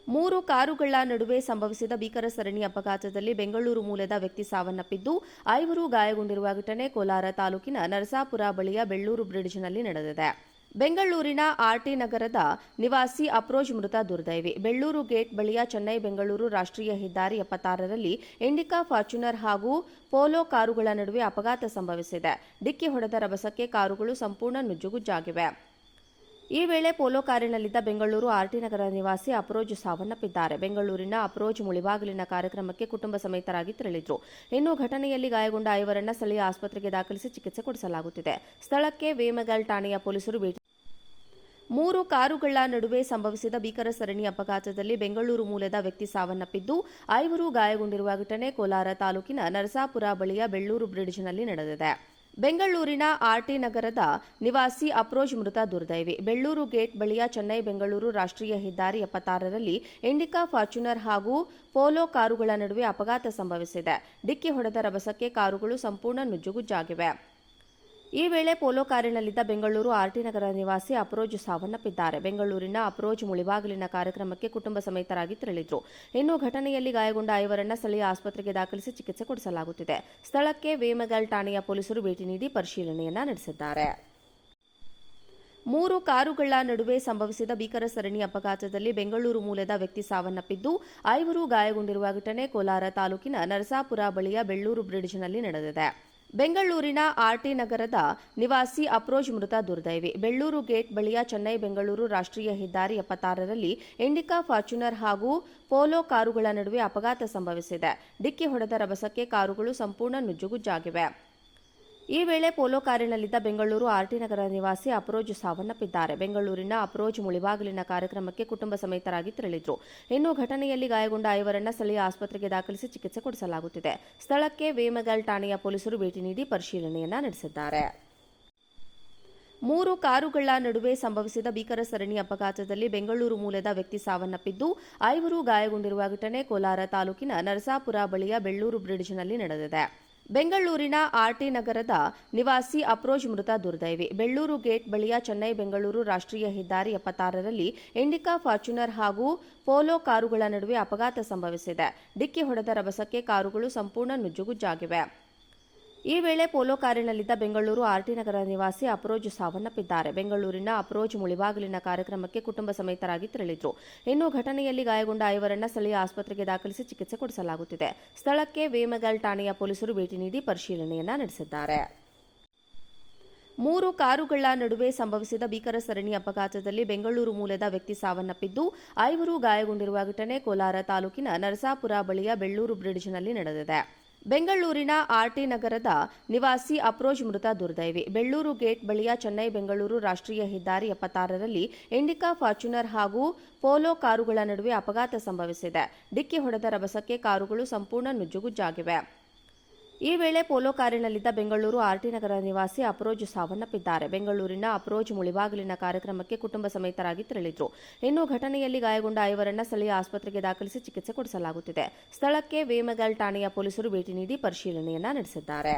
3 ಕಾರುಗಳ ನಡುವೆ ಸಂಭವಿಸಿದ ಭೀಕರ ಸರಣಿ ಅಪಘಾತದಲ್ಲಿ ಬೆಂಗಳೂರು ಮೂಲದ ವ್ಯಕ್ತಿ ಸಾವನ್ನಪ್ಪಿದ್ದು 5 ಗಾಯಗೊಂಡಿರುವ ಘಟನೆ ಕೋಲಾರ ತಾಲೂಕಿನ ನರಸಾಪುರ ಬಳಿಯ ಬೆಳ್ಳೂರು ಬ್ರಿಡ್ಜ್ನಲ್ಲಿ ನಡೆದಿದೆ. ಬೆಂಗಳೂರಿನ ಆರ್ಟಿ ನಗರದ ನಿವಾಸಿ ಅಪ್ರೋಜ್ ಮೃತ ದುರ್ದೈವಿ. ಬೆಳ್ಳೂರು ಗೇಟ್ ಬಳಿಯ ಚೆನ್ನೈ ಬೆಂಗಳೂರು ರಾಷ್ಟ್ರೀಯ ಹೆದ್ದಾರಿ 76ರಲ್ಲಿ ಇಂಡಿಕಾ ಫಾರ್ಚುನರ್ ಹಾಗೂ ಪೋಲೋ ಕಾರುಗಳ ನಡುವೆ ಅಪಘಾತ ಸಂಭವಿಸಿದೆ. ಡಿಕ್ಕಿ ಹೊಡೆದ ರಭಸಕ್ಕೆ ಕಾರುಗಳು ಸಂಪೂರ್ಣ ನುಜ್ಜುಗುಜ್ಜಾಗಿವೆ. ಈ ವೇಳೆ ಪೋಲೋ ಕಾರಿನಲ್ಲಿದ್ದ ಬೆಂಗಳೂರು ಆರ್ಟಿ ನಗರ ನಿವಾಸಿ ಅಪ್ರೋಜ್ ಸಾವನ್ನಪ್ಪಿದ್ದಾರೆ. ಬೆಂಗಳೂರಿನ ಅಪ್ರೋಜ್ ಮುಳಿಬಾಗಿಲಿನ ಕಾರ್ಯಕ್ರಮಕ್ಕೆ ಕುಟುಂಬ ಸಮೇತರಾಗಿ ತೆರಳಿದ್ರು. ಇನ್ನು ಘಟನೆಯಲ್ಲಿ ಗಾಯಗೊಂಡ 5ರನ್ನ ಸ್ಥಳೀಯ ಆಸ್ಪತ್ರೆಗೆ ದಾಖಲಿಸಿ ಚಿಕಿತ್ಸೆ ಕೊಡಿಸಲಾಗುತ್ತಿದೆ. ಸ್ಥಳಕ್ಕೆ ವೇಮಗಲ್ ಠಾಣೆಯ ಪೊಲೀಸರು ಭೇಟಿ 3 ಕಾರುಗಳ ನಡುವೆ ಸಂಭವಿಸಿದ ಭೀಕರ ಸರಣಿ ಅಪಘಾತದಲ್ಲಿ ಬೆಂಗಳೂರು ಮೂಲದ ವ್ಯಕ್ತಿ ಸಾವನ್ನಪ್ಪಿದ್ದು 5 ಗಾಯಗೊಂಡಿರುವ ಘಟನೆ ಕೋಲಾರ ತಾಲೂಕಿನ ನರಸಾಪುರ ಬಳಿಯ ಬೆಳ್ಳೂರು ಬ್ರಿಡ್ಜ್ನಲ್ಲಿ ನಡೆದಿದೆ. ಬೆಂಗಳೂರಿನ ಆರ್ಟಿ ನಗರದ ನಿವಾಸಿ ಅಪ್ರೋಜ್ ಮೃತ ದುರ್ದೈವಿ. ಬೆಳ್ಳೂರು ಗೇಟ್ ಬಳಿಯ ಚೆನ್ನೈ ಬೆಂಗಳೂರು ರಾಷ್ಟ್ರೀಯ ಹೆದ್ದಾರಿ 76ರಲ್ಲಿ ಇಂಡಿಕಾ ಫಾರ್ಚುನರ್ ಹಾಗೂ ಪೋಲೋ ಕಾರುಗಳ ನಡುವೆ ಅಪಘಾತ ಸಂಭವಿಸಿದೆ. ಡಿಕ್ಕಿ ಹೊಡೆದ ರಭಸಕ್ಕೆ ಕಾರುಗಳು ಸಂಪೂರ್ಣ ನುಜ್ಜುಗುಜ್ಜಾಗಿವೆ. ಈ ವೇಳೆ ಪೋಲೋ ಕಾರಿನಲ್ಲಿದ್ದ ಬೆಂಗಳೂರು ಆರ್ಟಿ ನಗರ ನಿವಾಸಿ ಅಪ್ರೋಜ್ ಸಾವನ್ನಪ್ಪಿದ್ದಾರೆ. ಬೆಂಗಳೂರಿನ ಅಪ್ರೋಜ್ ಮುಳಿಬಾಗಿಲಿನ ಕಾರ್ಯಕ್ರಮಕ್ಕೆ ಕುಟುಂಬ ಸಮೇತರಾಗಿ ತೆರಳಿದ್ರು. ಇನ್ನು ಘಟನೆಯಲ್ಲಿ ಗಾಯಗೊಂಡ 5ರನ್ನ ಸ್ಥಳೀಯ ಆಸ್ಪತ್ರೆಗೆ ದಾಖಲಿಸಿ ಚಿಕಿತ್ಸೆ ಕೊಡಿಸಲಾಗುತ್ತಿದೆ. ಸ್ಥಳಕ್ಕೆ ವೇಮಗಲ್ ಠಾಣೆಯ ಪೊಲೀಸರು ಭೇಟಿ ನೀಡಿ ಪರಿಶೀಲನೆಯನ್ನ ನಡೆಸಿದ್ದಾರೆ. 3 ಕಾರುಗಳ ನಡುವೆ ಸಂಭವಿಸಿದ ಭೀಕರ ಸರಣಿ ಅಪಘಾತದಲ್ಲಿ ಬೆಂಗಳೂರು ಮೂಲದ ವ್ಯಕ್ತಿ ಸಾವನ್ನಪ್ಪಿದ್ದು 5 ಗಾಯಗೊಂಡಿರುವ ಘಟನೆ ಕೋಲಾರ ತಾಲೂಕಿನ ನರಸಾಪುರ ಬಳಿಯ ಬೆಳ್ಳೂರು ಬ್ರಿಡ್ಜ್ನಲ್ಲಿ ನಡೆದಿದೆ. ಬೆಂಗಳೂರಿನ ಆರ್ಟಿ ನಗರದ ನಿವಾಸಿ ಅಪ್ರೋಜ್ ಮೃತ ದುರ್ದೈವಿ. ಬೆಳ್ಳೂರು ಗೇಟ್ ಬಳಿಯ ಚೆನ್ನೈ ಬೆಂಗಳೂರು ರಾಷ್ಟ್ರೀಯ ಹೆದ್ದಾರಿ 76ರಲ್ಲಿ ಇಂಡಿಕಾ ಫಾರ್ಚುನರ್ ಹಾಗೂ ಪೋಲೋ ಕಾರುಗಳ ನಡುವೆ ಅಪಘಾತ ಸಂಭವಿಸಿದೆ. ಡಿಕ್ಕಿ ಹೊಡೆದ ರಭಸಕ್ಕೆ ಕಾರುಗಳು ಸಂಪೂರ್ಣ ನುಜ್ಜುಗುಜ್ಜಾಗಿವೆ. ಈ ವೇಳೆ ಪೋಲೋ ಕಾರಿನಲ್ಲಿದ್ದ ಬೆಂಗಳೂರು ಆರ್ಟಿ ನಗರ ನಿವಾಸಿ ಅಪ್ರೋಜ್ ಸಾವನ್ನಪ್ಪಿದ್ದಾರೆ. ಬೆಂಗಳೂರಿನ ಅಪ್ರೋಜ್ ಮುಳಿಬಾಗಿಲಿನ ಕಾರ್ಯಕ್ರಮಕ್ಕೆ ಕುಟುಂಬ ಸಮೇತರಾಗಿ ತೆರಳಿದ್ರು. ಇನ್ನು ಘಟನೆಯಲ್ಲಿ ಗಾಯಗೊಂಡ 5ರನ್ನ ಸ್ಥಳೀಯ ಆಸ್ಪತ್ರೆಗೆ ದಾಖಲಿಸಿ ಚಿಕಿತ್ಸೆ ಕೊಡಿಸಲಾಗುತ್ತಿದೆ. ಸ್ಥಳಕ್ಕೆ ವೇಮಗಲ್ ಠಾಣೆಯ ಪೊಲೀಸರು ಭೇಟಿ ನೀಡಿ ಪರಿಶೀಲನೆಯನ್ನ ನಡೆಸಿದ್ದಾರೆ. 3 ಕಾರುಗಳ ನಡುವೆ ಸಂಭವಿಸಿದ ಭೀಕರ ಸರಣಿ ಅಪಘಾತದಲ್ಲಿ ಬೆಂಗಳೂರು ಮೂಲದ ವ್ಯಕ್ತಿ ಸಾವನ್ನಪ್ಪಿದ್ದು 5 ಗಾಯಗೊಂಡಿರುವ ಘಟನೆ ಕೋಲಾರ ತಾಲೂಕಿನ ನರಸಾಪುರ ಬಳಿಯ ಬೆಳ್ಳೂರು ಬ್ರಿಡ್ಜ್ನಲ್ಲಿ ನಡೆದಿದೆ. ಬೆಂಗಳೂರಿನ ಆರ್ಟಿ ನಗರದ ನಿವಾಸಿ ಅಪ್ರೋಜ್ ಮೃತ ದುರ್ದೈವಿ. ಬೆಳ್ಳೂರು ಗೇಟ್ ಬಳಿಯ ಚೆನ್ನೈ ಬೆಂಗಳೂರು ರಾಷ್ಟ್ರೀಯ ಹೆದ್ದಾರಿ 76ರಲ್ಲಿ ಇಂಡಿಕಾ ಫಾರ್ಚುನರ್ ಹಾಗೂ ಪೋಲೋ ಕಾರುಗಳ ನಡುವೆ ಅಪಘಾತ ಸಂಭವಿಸಿದೆ. ಡಿಕ್ಕಿ ಹೊಡೆದ ರಭಸಕ್ಕೆ ಕಾರುಗಳು ಸಂಪೂರ್ಣ ನುಜ್ಜುಗುಜ್ಜಾಗಿವೆ. ಈ ವೇಳೆ ಪೋಲೋ ಕಾರಿನಲ್ಲಿದ್ದ ಬೆಂಗಳೂರು ಆರ್ಟಿ ನಗರ ನಿವಾಸಿ ಅಪ್ರೋಜ್ ಸಾವನ್ನಪ್ಪಿದ್ದಾರೆ. ಬೆಂಗಳೂರಿನ ಅಪ್ರೋಜ್ ಮುಳಿಬಾಗಿಲಿನ ಕಾರ್ಯಕ್ರಮಕ್ಕೆ ಕುಟುಂಬ ಸಮೇತರಾಗಿ ತೆರಳಿದ್ರು. ಇನ್ನು ಘಟನೆಯಲ್ಲಿ ಗಾಯಗೊಂಡ 5ರನ್ನ ಸ್ಥಳೀಯ ಆಸ್ಪತ್ರೆಗೆ ದಾಖಲಿಸಿ ಚಿಕಿತ್ಸೆ ಕೊಡಿಸಲಾಗುತ್ತಿದೆ. ಸ್ಥಳಕ್ಕೆ ವೇಮಗಲ್ ಠಾಣೆಯ ಪೊಲೀಸರು ಭೇಟಿ ನೀಡಿ ಪರಿಶೀಲನೆಯನ್ನ ನಡೆಸಿದ್ದಾರೆ. 3 ಕಾರುಗಳ ನಡುವೆ ಸಂಭವಿಸಿದ ಭೀಕರ ಸರಣಿ ಅಪಘಾತದಲ್ಲಿ ಬೆಂಗಳೂರು ಮೂಲದ ವ್ಯಕ್ತಿ ಸಾವನ್ನಪ್ಪಿದ್ದು 5 ಗಾಯಗೊಂಡಿರುವ ಘಟನೆ ಕೋಲಾರ ತಾಲೂಕಿನ ನರಸಾಪುರ ಬಳಿಯ ಬೆಳ್ಳೂರು ಬ್ರಿಡ್ಜ್ನಲ್ಲಿ ನಡೆದಿದೆ. ಬೆಂಗಳೂರಿನ ಆರ್ಟಿ ನಗರದ ನಿವಾಸಿ ಅಪ್ರೋಜ್ ಮೃತ ದುರ್ದೈವಿ. ಬೆಳ್ಳೂರು ಗೇಟ್ ಬಳಿಯ ಚೆನ್ನೈ ಬೆಂಗಳೂರು ರಾಷ್ಟ್ರೀಯ ಹೆದ್ದಾರಿ 76ರಲ್ಲಿ ಇಂಡಿಕಾ ಫಾರ್ಚುನರ್ ಹಾಗೂ ಪೋಲೋ ಕಾರುಗಳ ನಡುವೆ ಅಪಘಾತ ಸಂಭವಿಸಿದೆ. ಡಿಕ್ಕಿ ಹೊಡೆದ ರಭಸಕ್ಕೆ ಕಾರುಗಳು ಸಂಪೂರ್ಣ ನುಜ್ಜುಗುಜ್ಜಾಗಿವೆ. ಈ ವೇಳೆ ಪೋಲೋ ಕಾರಿನಲ್ಲಿದ್ದ ಬೆಂಗಳೂರು ಆರ್ಟಿ ನಗರ ನಿವಾಸಿ ಅಪ್ರೋಜ್ ಸಾವನ್ನಪ್ಪಿದ್ದಾರೆ. ಬೆಂಗಳೂರಿನ ಅಪ್ರೋಜ್ ಮುಳಿಬಾಗಿಲಿನ ಕಾರ್ಯಕ್ರಮಕ್ಕೆ ಕುಟುಂಬ ಸಮೇತರಾಗಿ ತೆರಳಿದ್ರು. ಇನ್ನು ಘಟನೆಯಲ್ಲಿ ಗಾಯಗೊಂಡ 5ರನ್ನ ಸ್ಥಳೀಯ ಆಸ್ಪತ್ರೆಗೆ ದಾಖಲಿಸಿ ಚಿಕಿತ್ಸೆ ಕೊಡಿಸಲಾಗುತ್ತಿದೆ. ಸ್ಥಳಕ್ಕೆ ವೇಮಗಲ್ ಠಾಣೆಯ ಪೊಲೀಸರು ಭೇಟಿ ನೀಡಿ ಪರಿಶೀಲನೆಯನ್ನ ನಡೆಸಿದ್ದಾರೆ.